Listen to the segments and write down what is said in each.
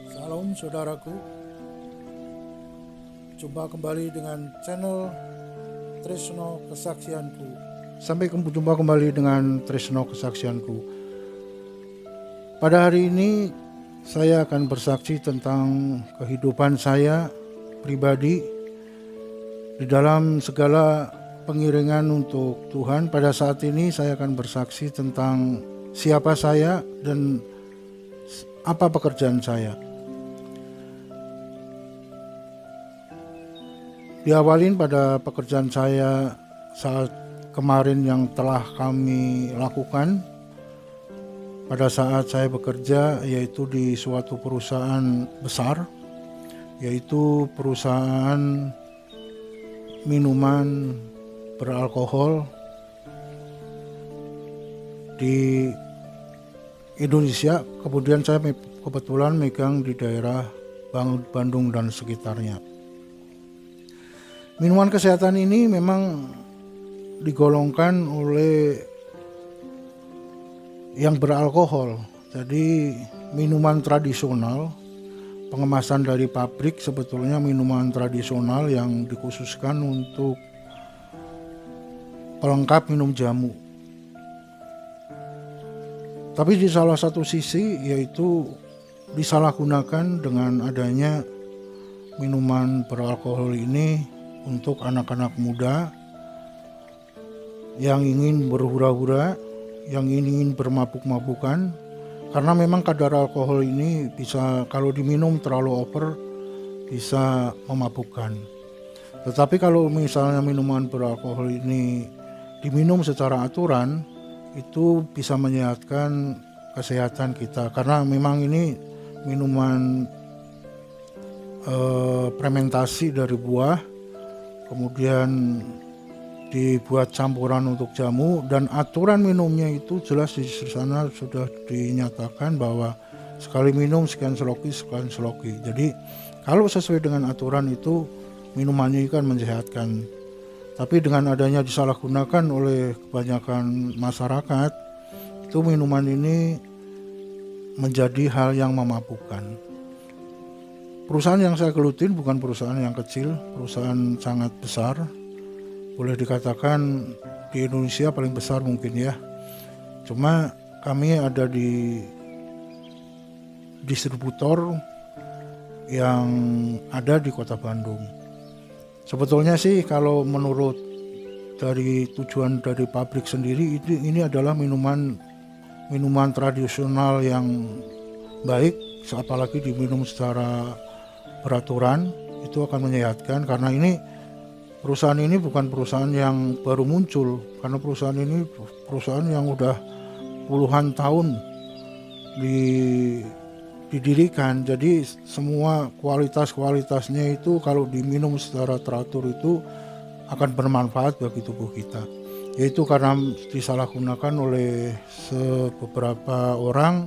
Salam saudaraku, jumpa kembali dengan channel Tresno Kesaksianku. Sampai jumpa kembali dengan Tresno Kesaksianku. Pada hari ini saya akan bersaksi tentang kehidupan saya pribadi di dalam segala pengiringan untuk Tuhan. Pada saat ini saya akan bersaksi tentang siapa saya dan apa pekerjaan saya. Diawalin pada pekerjaan saya saat kemarin yang telah kami lakukan pada saat saya bekerja, yaitu di suatu perusahaan besar, yaitu perusahaan minuman beralkohol di Indonesia. Kemudian saya kebetulan megang di daerah Bandung dan sekitarnya. Minuman kesehatan ini memang digolongkan oleh yang beralkohol. Jadi minuman tradisional, pengemasan dari pabrik, sebetulnya minuman tradisional yang dikhususkan untuk pelengkap minum jamu. Tapi di salah satu sisi, yaitu disalahgunakan dengan adanya minuman beralkohol ini untuk anak-anak muda yang ingin berhura-hura, yang ingin bermabuk-mabukan, karena memang kadar alkohol ini bisa, kalau diminum terlalu over, bisa memabukkan. Tetapi kalau misalnya minuman beralkohol ini diminum secara aturan, itu bisa menyehatkan kesehatan kita, karena memang ini minuman fermentasi dari buah, kemudian dibuat campuran untuk jamu, dan aturan minumnya itu jelas di sana sudah dinyatakan bahwa sekali minum sekian seloki. Jadi kalau sesuai dengan aturan itu minumannya kan menyehatkan. Tapi dengan adanya disalahgunakan oleh kebanyakan masyarakat, itu minuman ini menjadi hal yang memabukkan. Perusahaan yang saya gelutin bukan perusahaan yang kecil, perusahaan sangat besar. Boleh dikatakan di Indonesia paling besar mungkin ya. Cuma kami ada di distributor yang ada di Kota Bandung. Sebetulnya sih kalau menurut dari tujuan dari pabrik sendiri, ini adalah minuman tradisional yang baik, apalagi diminum secara peraturan, itu akan menyehatkan. Karena ini perusahaan ini bukan perusahaan yang baru muncul, karena perusahaan ini perusahaan yang udah puluhan tahun didirikan. Jadi semua kualitasnya itu kalau diminum secara teratur itu akan bermanfaat bagi tubuh kita. Yaitu karena disalahgunakan oleh beberapa orang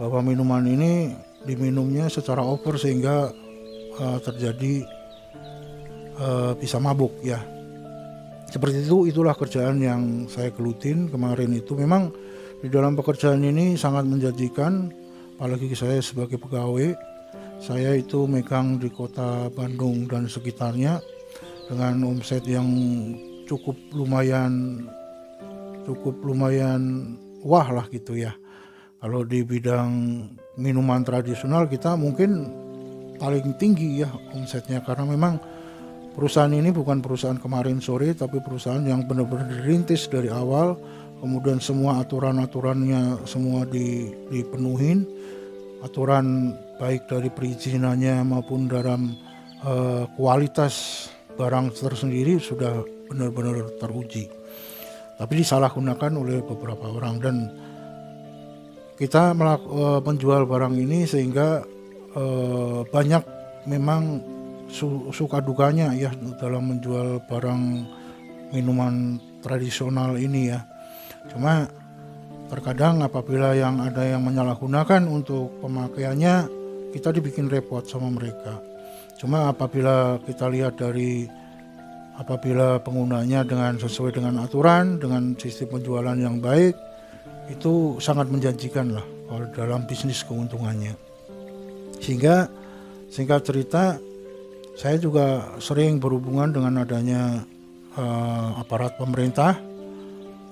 bahwa minuman ini diminumnya secara over sehingga terjadi bisa mabuk ya. Seperti itulah kerjaan yang saya gelutin kemarin itu. Memang di dalam pekerjaan ini sangat menjanjikan, apalagi saya sebagai pegawai. Saya itu megang di Kota Bandung dan sekitarnya dengan omset yang cukup lumayan wah lah gitu ya. Kalau di bidang minuman tradisional kita mungkin paling tinggi ya omsetnya, karena memang perusahaan ini bukan perusahaan kemarin sore, tapi perusahaan yang benar-benar dirintis dari awal, kemudian semua aturannya semua dipenuhin, aturan baik dari perizinannya maupun dalam kualitas barang tersendiri sudah benar-benar teruji. Tapi disalahgunakan oleh beberapa orang, dan kita menjual barang ini sehingga banyak memang suka dukanya ya dalam menjual barang minuman tradisional ini ya. Cuma terkadang apabila ada yang menyalahgunakan untuk pemakaiannya, kita dibikin repot sama mereka. Cuma apabila kita lihat apabila penggunanya sesuai dengan aturan, dengan sistem penjualan yang baik, itu sangat menjanjikan lah kalau dalam bisnis keuntungannya. Sehingga singkat cerita, saya juga sering berhubungan dengan adanya aparat pemerintah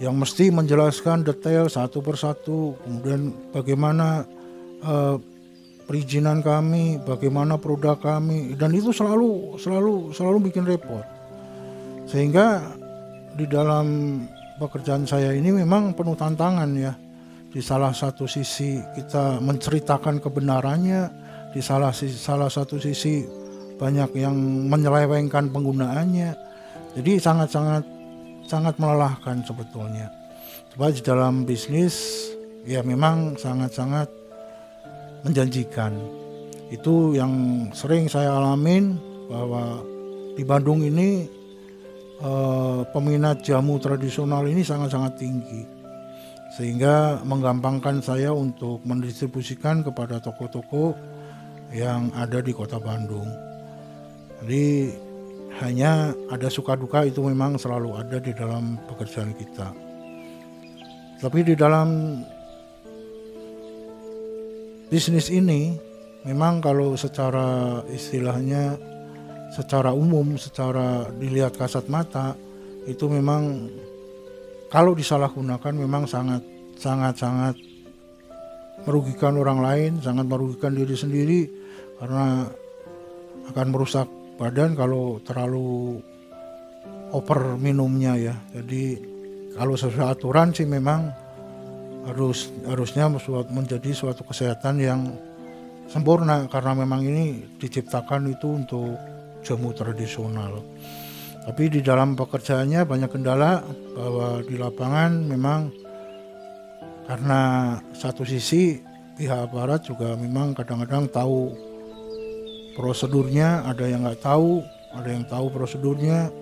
yang mesti menjelaskan detail satu persatu, kemudian bagaimana perizinan kami, bagaimana produk kami, dan itu selalu bikin repot. Sehingga di dalam pekerjaan saya ini memang penuh tantangan ya. Di salah satu sisi kita menceritakan kebenarannya, di salah satu sisi banyak yang menyelewengkan penggunaannya. Jadi sangat melelahkan sebetulnya. Sebab di dalam bisnis ya memang sangat menjanjikan. Itu yang sering saya alamin, bahwa di Bandung ini peminat jamu tradisional ini sangat tinggi, sehingga menggampangkan saya untuk mendistribusikan kepada toko-toko yang ada di kota Bandung. Jadi hanya ada suka duka, itu memang selalu ada di dalam pekerjaan kita. Tapi di dalam bisnis ini memang kalau secara istilahnya, secara umum, secara dilihat kasat mata, itu memang kalau disalahgunakan memang sangat merugikan orang lain, sangat merugikan diri sendiri, karena akan merusak badan kalau terlalu over minumnya ya. Jadi kalau sesuai aturan sih memang harusnya menjadi suatu kesehatan yang sempurna, karena memang ini diciptakan itu untuk jamu tradisional. Tapi di dalam pekerjaannya banyak kendala, bahwa di lapangan memang karena satu sisi pihak aparat juga memang kadang-kadang tahu prosedurnya, ada yang nggak tahu, ada yang tahu prosedurnya,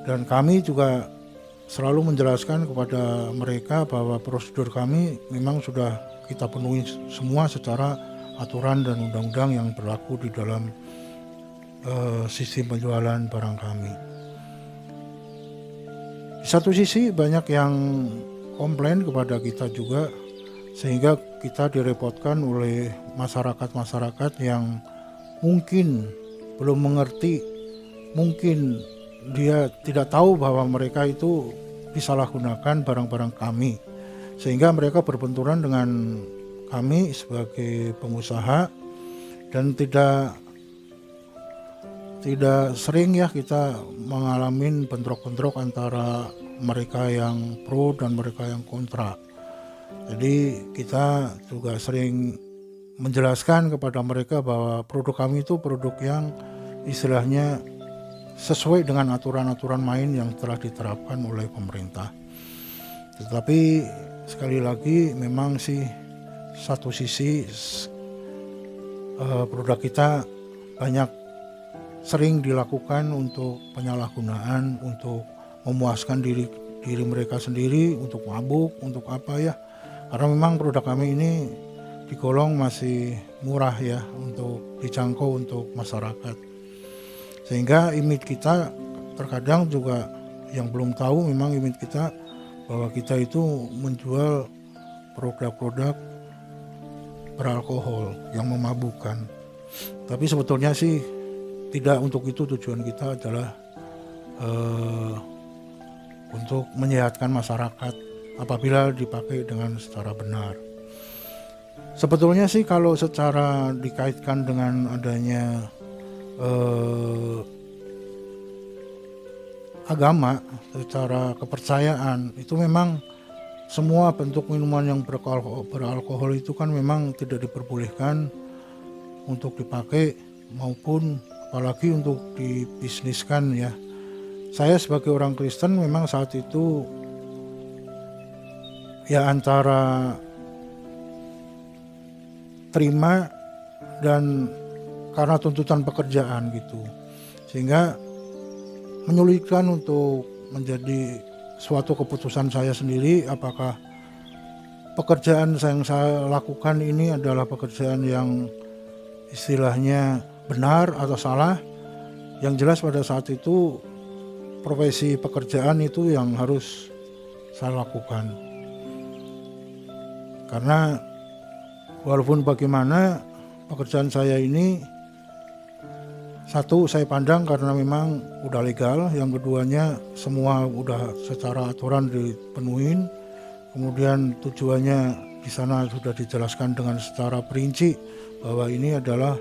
dan kami juga selalu menjelaskan kepada mereka bahwa prosedur kami memang sudah kita penuhi semua secara aturan dan undang-undang yang berlaku di dalam sistem penjualan barang kami. Di satu sisi banyak yang komplain kepada kita juga, sehingga kita direpotkan oleh masyarakat yang mungkin belum mengerti, mungkin dia tidak tahu bahwa mereka itu disalahgunakan barang-barang kami, sehingga mereka berbenturan dengan kami sebagai pengusaha, dan tidak sering ya kita mengalami bentrok-bentrok antara mereka yang pro dan mereka yang kontra. Jadi kita juga sering menjelaskan kepada mereka bahwa produk kami itu produk yang istilahnya sesuai dengan aturan-aturan main yang telah diterapkan oleh pemerintah. Tetapi sekali lagi memang sih satu sisi produk kita banyak sering dilakukan untuk penyalahgunaan, untuk memuaskan diri mereka sendiri, untuk mabuk, untuk apa ya. Karena memang produk kami ini digolong masih murah ya untuk dijangkau untuk masyarakat. Sehingga image kita terkadang juga yang belum tahu, memang image kita bahwa kita itu menjual produk-produk beralkohol yang memabukkan. Tapi sebetulnya sih tidak untuk itu. Tujuan kita adalah untuk menyehatkan masyarakat apabila dipakai dengan secara benar. Sebetulnya sih kalau secara dikaitkan dengan adanya agama, secara kepercayaan, itu memang semua bentuk minuman yang beralkohol itu kan memang tidak diperbolehkan untuk dipakai maupun apalagi untuk dibisniskan ya. Saya sebagai orang Kristen memang saat itu ya antara terima dan karena tuntutan pekerjaan gitu, sehingga menyulitkan untuk menjadi suatu keputusan saya sendiri, apakah pekerjaan yang saya lakukan ini adalah pekerjaan yang istilahnya benar atau salah. Yang jelas pada saat itu profesi pekerjaan itu yang harus saya lakukan. Karena walaupun bagaimana pekerjaan saya ini, satu saya pandang karena memang udah legal, yang keduanya semua udah secara aturan dipenuhin, kemudian tujuannya di sana sudah dijelaskan dengan secara perinci bahwa ini adalah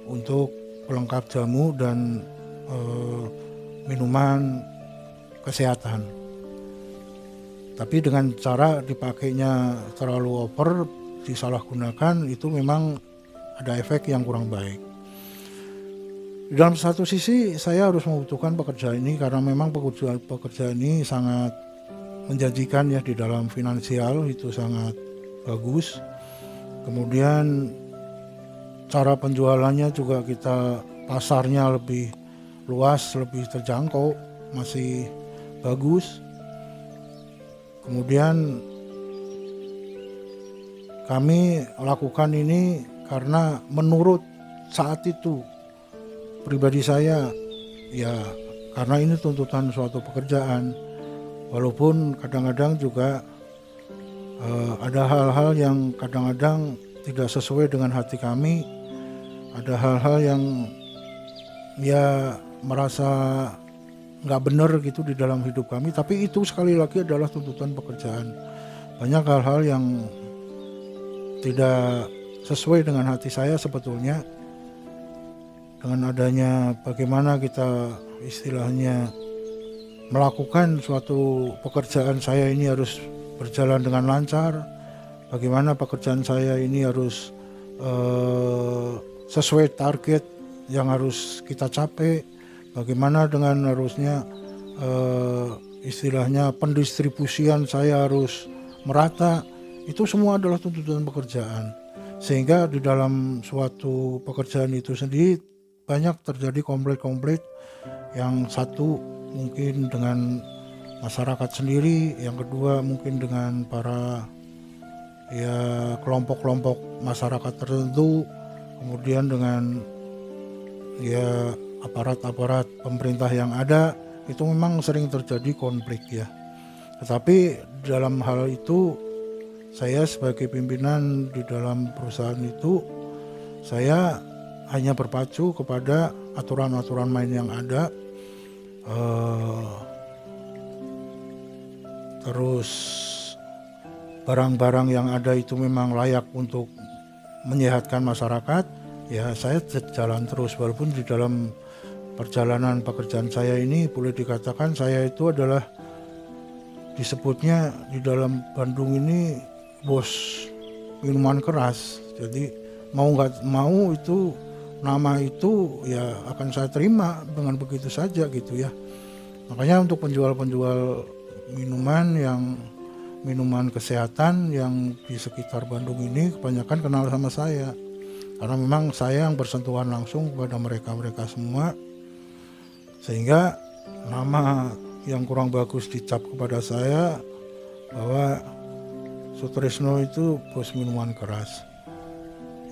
untuk pelengkap jamu dan minuman kesehatan. Tapi dengan cara dipakainya terlalu over, disalahgunakan, itu memang ada efek yang kurang baik. Di dalam satu sisi saya harus membutuhkan pekerjaan ini karena memang pekerjaan ini sangat menjanjikan ya, di dalam finansial itu sangat bagus. Kemudian cara penjualannya juga kita pasarnya lebih luas, lebih terjangkau, masih bagus. Kemudian kami lakukan ini karena menurut saat itu pribadi saya, ya karena ini tuntutan suatu pekerjaan. Walaupun kadang-kadang juga ada hal-hal yang kadang-kadang tidak sesuai dengan hati kami, ada hal-hal yang ya merasa nggak benar gitu di dalam hidup kami, tapi itu sekali lagi adalah tuntutan pekerjaan. Banyak hal-hal yang tidak sesuai dengan hati saya sebetulnya, dengan adanya bagaimana kita istilahnya melakukan suatu pekerjaan saya ini harus berjalan dengan lancar, bagaimana pekerjaan saya ini harus sesuai target yang harus kita capai, bagaimana dengan harusnya istilahnya pendistribusian saya harus merata. Itu semua adalah tuntutan pekerjaan, sehingga di dalam suatu pekerjaan itu sendiri banyak terjadi konflik-konflik. Yang satu mungkin dengan masyarakat sendiri, yang kedua mungkin dengan para ya kelompok-kelompok masyarakat tertentu, kemudian dengan ya aparat-aparat pemerintah yang ada. Itu memang sering terjadi konflik ya. Tetapi dalam hal itu saya sebagai pimpinan di dalam perusahaan itu, saya hanya berpacu kepada aturan-aturan main yang ada. Terus barang-barang yang ada itu memang layak untuk menyehatkan masyarakat, ya saya jalan terus. Walaupun di dalam perjalanan pekerjaan saya ini boleh dikatakan saya itu adalah disebutnya di dalam Bandung ini bos minuman keras. Jadi mau nggak mau itu nama itu ya akan saya terima dengan begitu saja gitu ya. Makanya untuk penjual-penjual minuman kesehatan yang di sekitar Bandung ini kebanyakan kenal sama saya, karena memang saya yang bersentuhan langsung kepada mereka semua, sehingga nama yang kurang bagus dicap kepada saya bahwa Sutrisno itu bos minuman keras.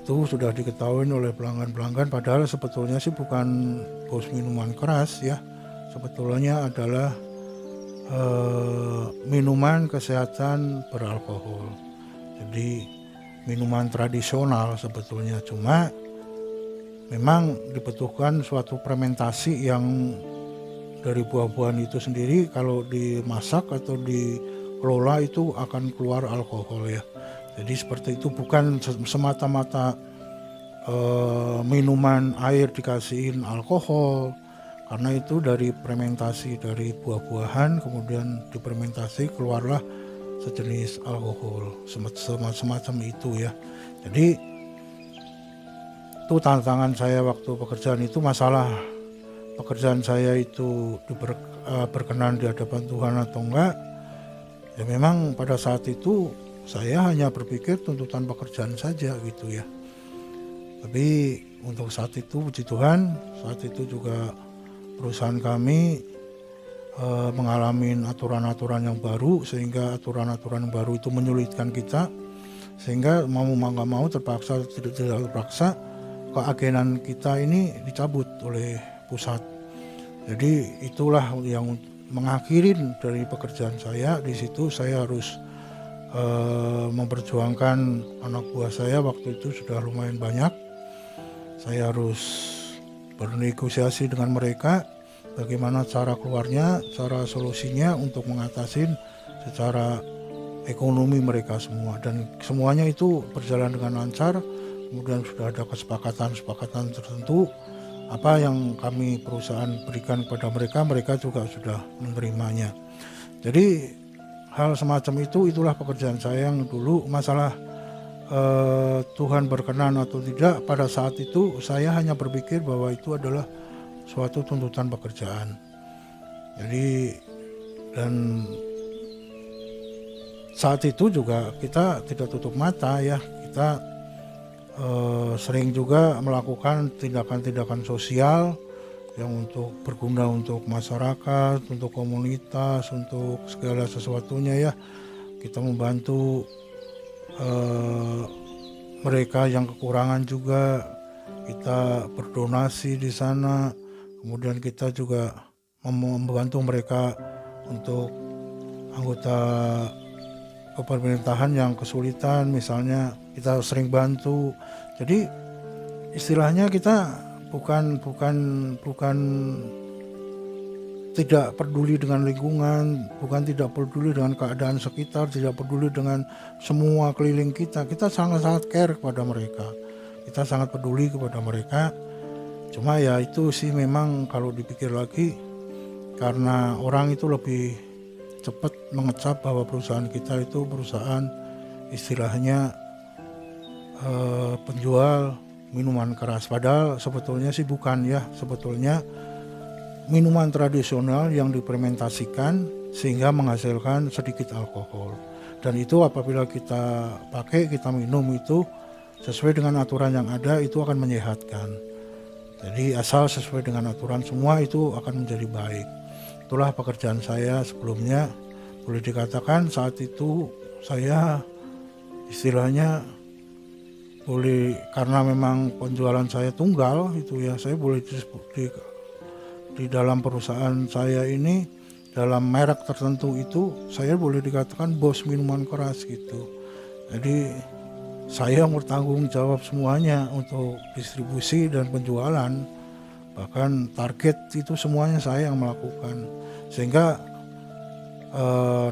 Itu sudah diketahui oleh pelanggan-pelanggan, padahal sebetulnya sih bukan bos minuman keras ya. Sebetulnya adalah minuman kesehatan beralkohol. Jadi minuman tradisional sebetulnya, cuma memang dibutuhkan suatu fermentasi yang dari buah-buahan itu sendiri kalau dimasak atau dikelola itu akan keluar alkohol ya. Jadi seperti itu, bukan semata-mata minuman air dikasihin alkohol, karena itu dari fermentasi dari buah-buahan kemudian difermentasi keluarlah sejenis alkohol semacam itu ya. Jadi itu tantangan saya waktu pekerjaan itu, masalah pekerjaan saya itu berkenan di hadapan Tuhan atau enggak. Ya memang pada saat itu saya hanya berpikir tuntutan pekerjaan saja gitu ya. Tapi untuk saat itu puji Tuhan, saat itu juga perusahaan kami mengalami aturan-aturan yang baru, sehingga aturan-aturan baru itu menyulitkan kita, sehingga mau nggak mau terpaksa tidak terpaksa keagenan kita ini dicabut oleh pusat. Jadi itulah yang mengakhiri dari pekerjaan saya. Di situ saya harus memperjuangkan anak buah saya waktu itu sudah lumayan banyak. Saya harus bernegosiasi dengan mereka bagaimana cara keluarnya, cara solusinya untuk mengatasin secara ekonomi mereka semua, dan semuanya itu berjalan dengan lancar. Kemudian sudah ada kesepakatan tertentu apa yang kami perusahaan berikan kepada mereka, mereka juga sudah menerimanya. Jadi hal semacam itu, itulah pekerjaan saya yang dulu. Masalah Tuhan berkenan atau tidak, pada saat itu saya hanya berpikir bahwa itu adalah suatu tuntutan pekerjaan. Jadi, dan saat itu juga kita tidak tutup mata ya, kita sering juga melakukan tindakan-tindakan sosial yang untuk berguna untuk masyarakat, untuk komunitas, untuk segala sesuatunya ya. Kita membantu mereka yang kekurangan juga, kita berdonasi di sana. Kemudian kita juga membantu mereka untuk anggota pemerintahan yang kesulitan, misalnya kita sering bantu. Jadi istilahnya kita bukan tidak peduli dengan lingkungan, bukan tidak peduli dengan keadaan sekitar, tidak peduli dengan semua keliling kita. Kita sangat-sangat care kepada mereka, kita sangat peduli kepada mereka. Cuma ya itu sih memang kalau dipikir lagi, karena orang itu lebih cepat mengecap bahwa perusahaan kita itu perusahaan istilahnya penjual minuman keras. Padahal sebetulnya sih bukan ya, sebetulnya minuman tradisional yang difermentasikan sehingga menghasilkan sedikit alkohol. Dan itu apabila kita pakai, kita minum itu sesuai dengan aturan yang ada, itu akan menyehatkan. Jadi asal sesuai dengan aturan semua itu akan menjadi baik. Itulah pekerjaan saya sebelumnya. Boleh dikatakan saat itu saya istilahnya karena memang penjualan saya tunggal itu ya, saya boleh di dalam perusahaan saya ini, dalam merek tertentu itu saya boleh dikatakan bos minuman keras gitu. Jadi saya bertanggung jawab semuanya untuk distribusi dan penjualan. Bahkan target itu semuanya saya yang melakukan. Sehingga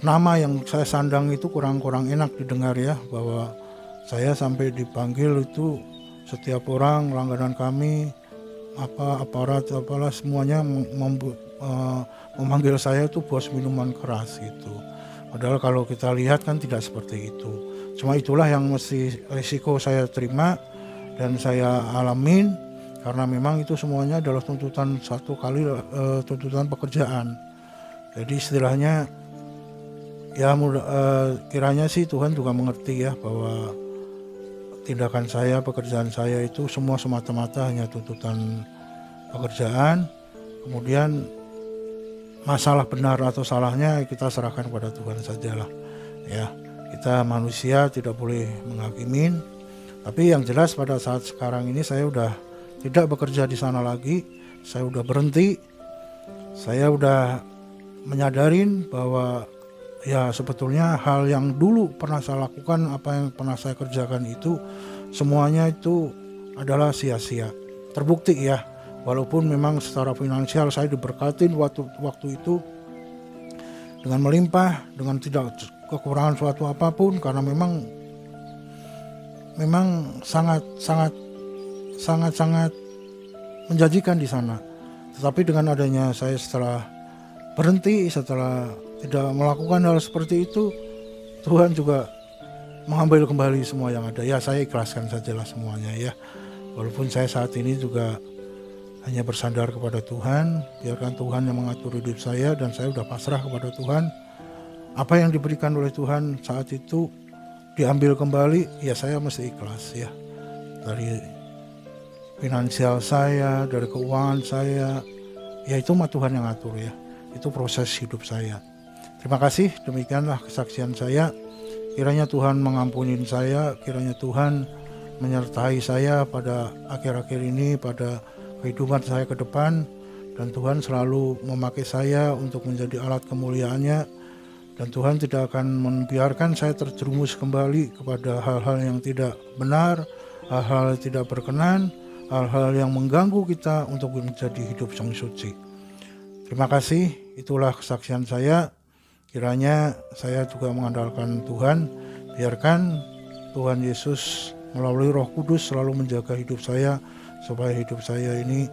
nama yang saya sandang itu kurang enak didengar ya, bahwa saya sampai dipanggil itu setiap orang langganan kami, aparat apalah semuanya memanggil saya itu bos minuman keras gitu. Padahal kalau kita lihat kan tidak seperti itu. Cuma itulah yang mesti risiko saya terima dan saya alamin, karena memang itu semuanya adalah tuntutan tuntutan pekerjaan. Jadi istilahnya ya kiranya sih Tuhan juga mengerti ya, bahwa tindakan saya, pekerjaan saya itu semua semata-mata hanya tuntutan pekerjaan. Kemudian masalah benar atau salahnya kita serahkan kepada Tuhan sajalah ya. Kita manusia tidak boleh menghakimin. Tapi yang jelas pada saat sekarang ini saya udah tidak bekerja di sana lagi. Saya udah berhenti. Saya udah menyadarin bahwa ya sebetulnya hal yang dulu pernah saya lakukan, apa yang pernah saya kerjakan itu semuanya itu adalah sia-sia. Terbukti ya, walaupun memang secara finansial saya diberkatin waktu itu dengan melimpah, dengan tidak kekurangan suatu apapun, karena memang sangat menjanjikan di sana. Tetapi dengan adanya saya setelah berhenti, setelah tidak melakukan hal seperti itu, Tuhan juga mengambil kembali semua yang ada. Ya saya ikhlaskan sajalah semuanya ya. Walaupun saya saat ini juga hanya bersandar kepada Tuhan, biarkan Tuhan yang mengatur hidup saya, dan saya sudah pasrah kepada Tuhan. Apa yang diberikan oleh Tuhan saat itu diambil kembali, ya saya mesti ikhlas ya. Dari finansial saya, dari keuangan saya, ya itu mah Tuhan yang atur ya. Itu proses hidup saya. Terima kasih, demikianlah kesaksian saya. Kiranya Tuhan mengampuni saya, kiranya Tuhan menyertai saya pada akhir-akhir ini, pada kehidupan saya ke depan, dan Tuhan selalu memakai saya untuk menjadi alat kemuliaan-Nya, Dan Tuhan tidak akan membiarkan saya terjerumus kembali kepada hal-hal yang tidak benar, hal-hal yang tidak berkenan, hal-hal yang mengganggu kita untuk menjadi hidup yang suci. Terima kasih, itulah kesaksian saya. Kiranya saya juga mengandalkan Tuhan, biarkan Tuhan Yesus melalui Roh Kudus selalu menjaga hidup saya, supaya hidup saya ini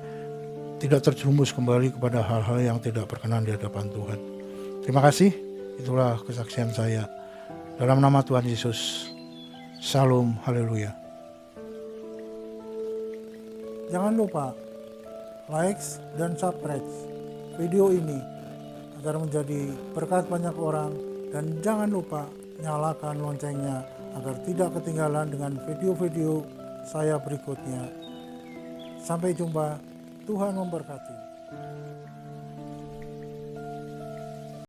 tidak terjerumus kembali kepada hal-hal yang tidak berkenan di hadapan Tuhan. Terima kasih, itulah kesaksian saya. Dalam nama Tuhan Yesus, Salam, Haleluya. Jangan lupa like dan subscribe video ini agar menjadi berkat banyak orang, dan jangan lupa nyalakan loncengnya agar tidak ketinggalan dengan video-video saya berikutnya. Sampai jumpa, Tuhan memberkati.